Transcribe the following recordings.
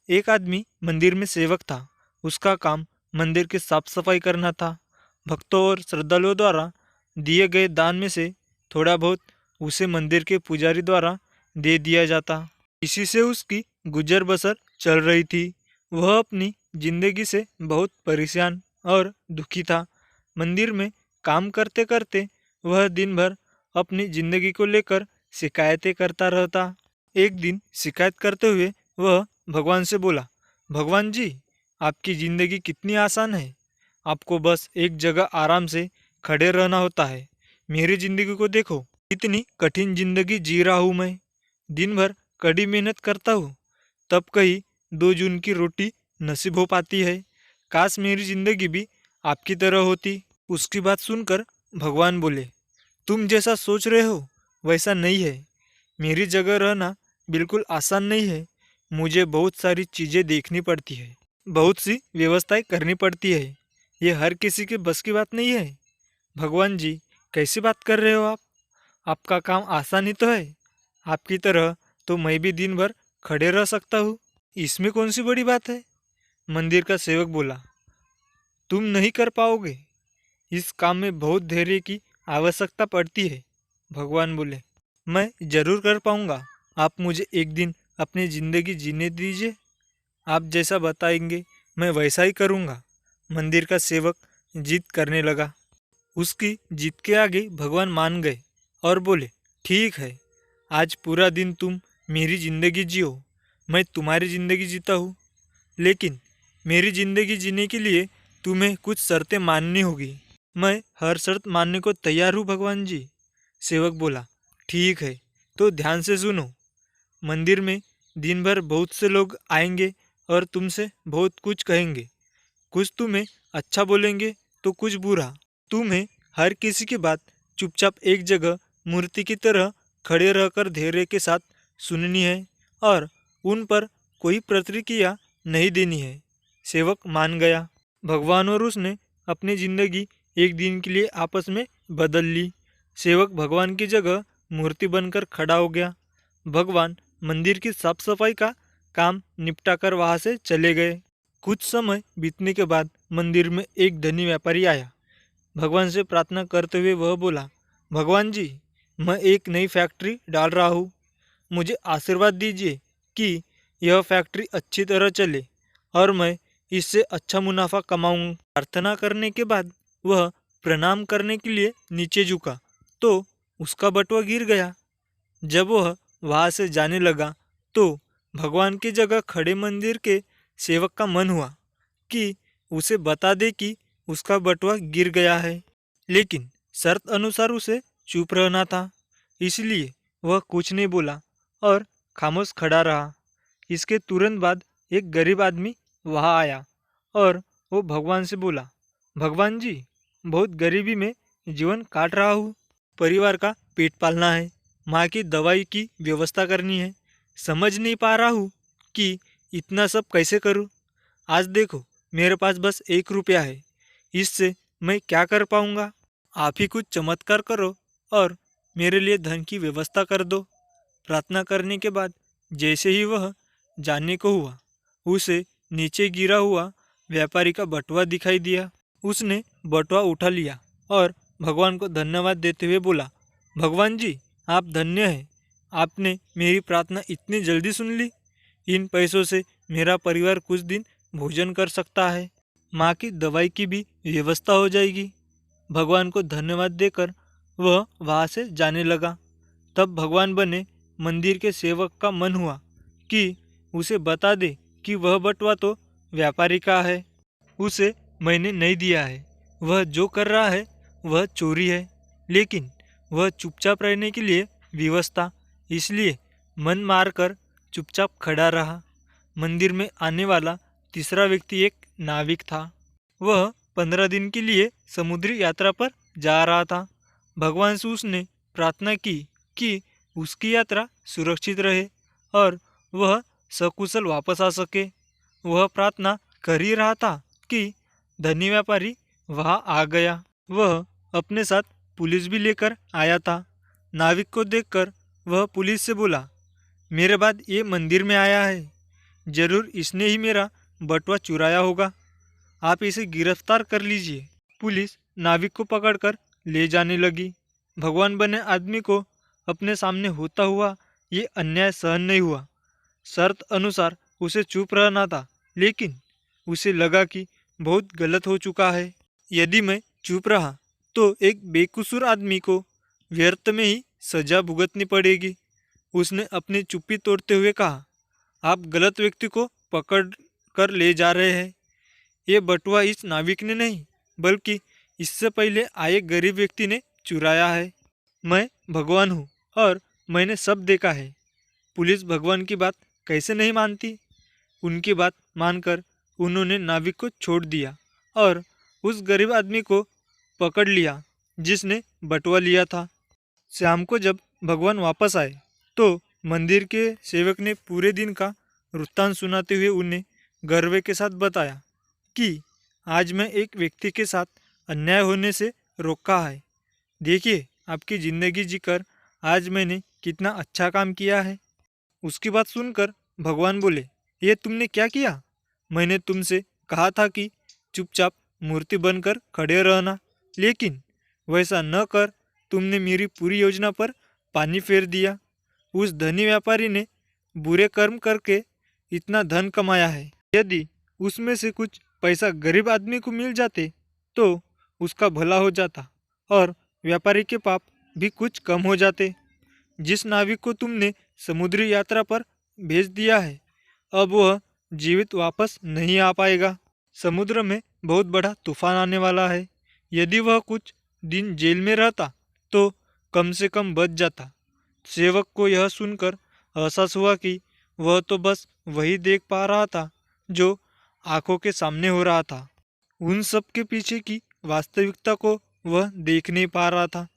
एक आदमी मंदिर में सेवक था। उसका काम मंदिर की साफ सफाई करना था। भक्तों और श्रद्धालुओं द्वारा दिए गए दान में से थोड़ा बहुत उसे मंदिर के पुजारी द्वारा दे दिया जाता। इसी से उसकी गुजर बसर चल रही थी। वह अपनी जिंदगी से बहुत परेशान और दुखी था। मंदिर में काम करते करते वह दिन भर अपनी जिंदगी को लेकर शिकायतें करता रहता। एक दिन शिकायत करते हुए वह भगवान से बोला, भगवान जी, आपकी जिंदगी कितनी आसान है। आपको बस एक जगह आराम से खड़े रहना होता है। मेरी जिंदगी को देखो, कितनी कठिन जिंदगी जी रहा हूँ मैं। दिन भर कड़ी मेहनत करता हूँ, तब कहीं 2 जून की रोटी नसीब हो पाती है। काश मेरी जिंदगी भी आपकी तरह होती। उसकी बात सुनकर भगवान बोले, तुम जैसा सोच रहे हो वैसा नहीं है। मेरी जगह रहना बिल्कुल आसान नहीं है। मुझे बहुत सारी चीज़ें देखनी पड़ती है, बहुत सी व्यवस्थाएं करनी पड़ती है। ये हर किसी के बस की बात नहीं है। भगवान जी, कैसी बात कर रहे हो आप? आपका काम आसान ही तो है। आपकी तरह तो मैं भी दिन भर खड़े रह सकता हूँ। इसमें कौन सी बड़ी बात है? मंदिर का सेवक बोला, तुम नहीं कर पाओगे। इस काम में बहुत धैर्य की आवश्यकता पड़ती है। भगवान बोले, मैं जरूर कर पाऊंगा। आप मुझे एक दिन अपनी जिंदगी जीने दीजिए। आप जैसा बताएंगे मैं वैसा ही करूंगा। मंदिर का सेवक जिद करने लगा। उसकी जिद के आगे भगवान मान गए और बोले, ठीक है, आज पूरा दिन तुम मेरी जिंदगी जियो। मैं तुम्हारी जिंदगी जीता हूँ, लेकिन मेरी जिंदगी जीने के लिए तुम्हें कुछ शर्तें माननी होगी। मैं हर शर्त मानने को तैयार हूँ भगवान जी। सेवक बोला, ठीक है, तो ध्यान से सुनो। मंदिर में दिन भर बहुत से लोग आएंगे और तुमसे बहुत कुछ कहेंगे। कुछ तुम्हें अच्छा बोलेंगे तो कुछ बुरा। तुम्हें हर किसी की बात चुपचाप एक जगह मूर्ति की तरह खड़े रहकर धैर्य के साथ सुननी है और उन पर कोई प्रतिक्रिया नहीं देनी है। सेवक मान गया। भगवान और उसने अपनी जिंदगी एक दिन के लिए आपस में बदल ली। सेवक भगवान की जगह मूर्ति बनकर खड़ा हो गया। भगवान मंदिर की साफ सफाई का काम निपटाकर वहां से चले गए। कुछ समय बीतने के बाद मंदिर में एक धनी व्यापारी आया। भगवान से प्रार्थना करते हुए वह बोला, भगवान जी, मैं एक नई फैक्ट्री डाल रहा हूँ। मुझे आशीर्वाद दीजिए कि यह फैक्ट्री अच्छी तरह चले और मैं इससे अच्छा मुनाफा कमाऊँ। प्रार्थना करने के बाद वह प्रणाम करने के लिए नीचे झुका तो उसका बटुआ गिर गया। जब वह वहां से जाने लगा तो भगवान की जगह खड़े मंदिर के सेवक का मन हुआ कि उसे बता दे कि उसका बटुआ गिर गया है, लेकिन शर्त अनुसार उसे चुप रहना था। इसलिए वह कुछ नहीं बोला और खामोश खड़ा रहा। इसके तुरंत बाद एक गरीब आदमी वहां आया और वो भगवान से बोला, भगवान जी, बहुत गरीबी में जीवन काट रहा हूँ। परिवार का पेट पालना है, माँ की दवाई की व्यवस्था करनी है। समझ नहीं पा रहा हूँ कि इतना सब कैसे करूँ। आज देखो, मेरे पास बस 1 रुपया है। इससे मैं क्या कर पाऊँगा? आप ही कुछ चमत्कार करो और मेरे लिए धन की व्यवस्था कर दो। प्रार्थना करने के बाद जैसे ही वह जाने को हुआ, उसे नीचे गिरा हुआ व्यापारी का बटुआ दिखाई दिया। उसने बटुआ उठा लिया और भगवान को धन्यवाद देते हुए बोला, भगवान जी, आप धन्य हैं। आपने मेरी प्रार्थना इतनी जल्दी सुन ली। इन पैसों से मेरा परिवार कुछ दिन भोजन कर सकता है। माँ की दवाई की भी व्यवस्था हो जाएगी। भगवान को धन्यवाद देकर वह वहाँ से जाने लगा। तब भगवान बने मंदिर के सेवक का मन हुआ कि उसे बता दे कि वह बटुआ तो व्यापारी का है, उसे मैंने नहीं दिया है। वह जो कर रहा है वह चोरी है, लेकिन वह चुपचाप रहने के लिए व्यवस्था, इसलिए मन मारकर चुपचाप खड़ा रहा। मंदिर में आने वाला तीसरा व्यक्ति एक नाविक था। वह 15 दिन के लिए समुद्री यात्रा पर जा रहा था। भगवान से उसने प्रार्थना की कि उसकी यात्रा सुरक्षित रहे और वह सकुशल वापस आ सके। वह प्रार्थना कर ही रहा था कि धनी व्यापारी वहां आ गया। वह अपने साथ पुलिस भी लेकर आया था। नाविक को देखकर वह पुलिस से बोला, मेरे बाद ये मंदिर में आया है, जरूर इसने ही मेरा बटुआ चुराया होगा। आप इसे गिरफ्तार कर लीजिए। पुलिस नाविक को पकड़कर ले जाने लगी। भगवान बने आदमी को अपने सामने होता हुआ ये अन्याय सहन नहीं हुआ। शर्त अनुसार उसे चुप रहना था, लेकिन उसे लगा कि बहुत गलत हो चुका है। यदि मैं चुप रहा तो एक बेकसूर आदमी को व्यर्थ में ही सजा भुगतनी पड़ेगी। उसने अपनी चुप्पी तोड़ते हुए कहा, आप गलत व्यक्ति को पकड़ कर ले जा रहे हैं। ये बटुआ इस नाविक ने नहीं, बल्कि इससे पहले आए गरीब व्यक्ति ने चुराया है। मैं भगवान हूँ और मैंने सब देखा है। पुलिस भगवान की बात कैसे नहीं मानती? उनकी बात मानकर उन्होंने नाविक को छोड़ दिया और उस गरीब आदमी को पकड़ लिया जिसने बटुआ लिया था। शाम को जब भगवान वापस आए तो मंदिर के सेवक ने पूरे दिन का वृत्तांत सुनाते हुए उन्हें गर्व के साथ बताया कि आज मैं एक व्यक्ति के साथ अन्याय होने से रोका है। देखिए, आपकी ज़िंदगी जीकर आज मैंने कितना अच्छा काम किया है। उसकी बात सुनकर भगवान बोले, ये तुमने क्या किया? मैंने तुमसे कहा था कि चुपचाप मूर्ति बनकर खड़े रहना, लेकिन वैसा न कर तुमने मेरी पूरी योजना पर पानी फेर दिया। उस धनी व्यापारी ने बुरे कर्म करके इतना धन कमाया है। यदि उसमें से कुछ पैसा गरीब आदमी को मिल जाते तो उसका भला हो जाता और व्यापारी के पाप भी कुछ कम हो जाते। जिस नाविक को तुमने समुद्री यात्रा पर भेज दिया है, अब वह जीवित वापस नहीं आ पाएगा। समुद्र में बहुत बड़ा तूफान आने वाला है। यदि वह कुछ दिन जेल में रहता तो कम से कम बच जाता। सेवक को यह सुनकर एहसास हुआ कि वह तो बस वही देख पा रहा था जो आंखों के सामने हो रहा था। उन सब के पीछे की वास्तविकता को वह देख नहीं पा रहा था।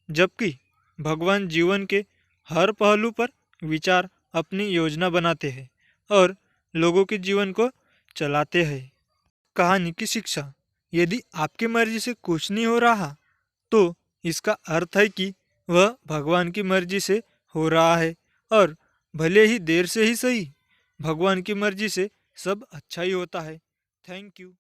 जबकि भगवान जीवन के हर पहलू पर विचार अपनी योजना बनाते हैं और लोगों के जीवन को चलाते हैं। कहानी की शिक्षा, यदि आपकी मर्जी से कुछ नहीं हो रहा तो इसका अर्थ है कि वह भगवान की मर्जी से हो रहा है, और भले ही देर से ही सही, भगवान की मर्जी से सब अच्छा ही होता है। Thank you.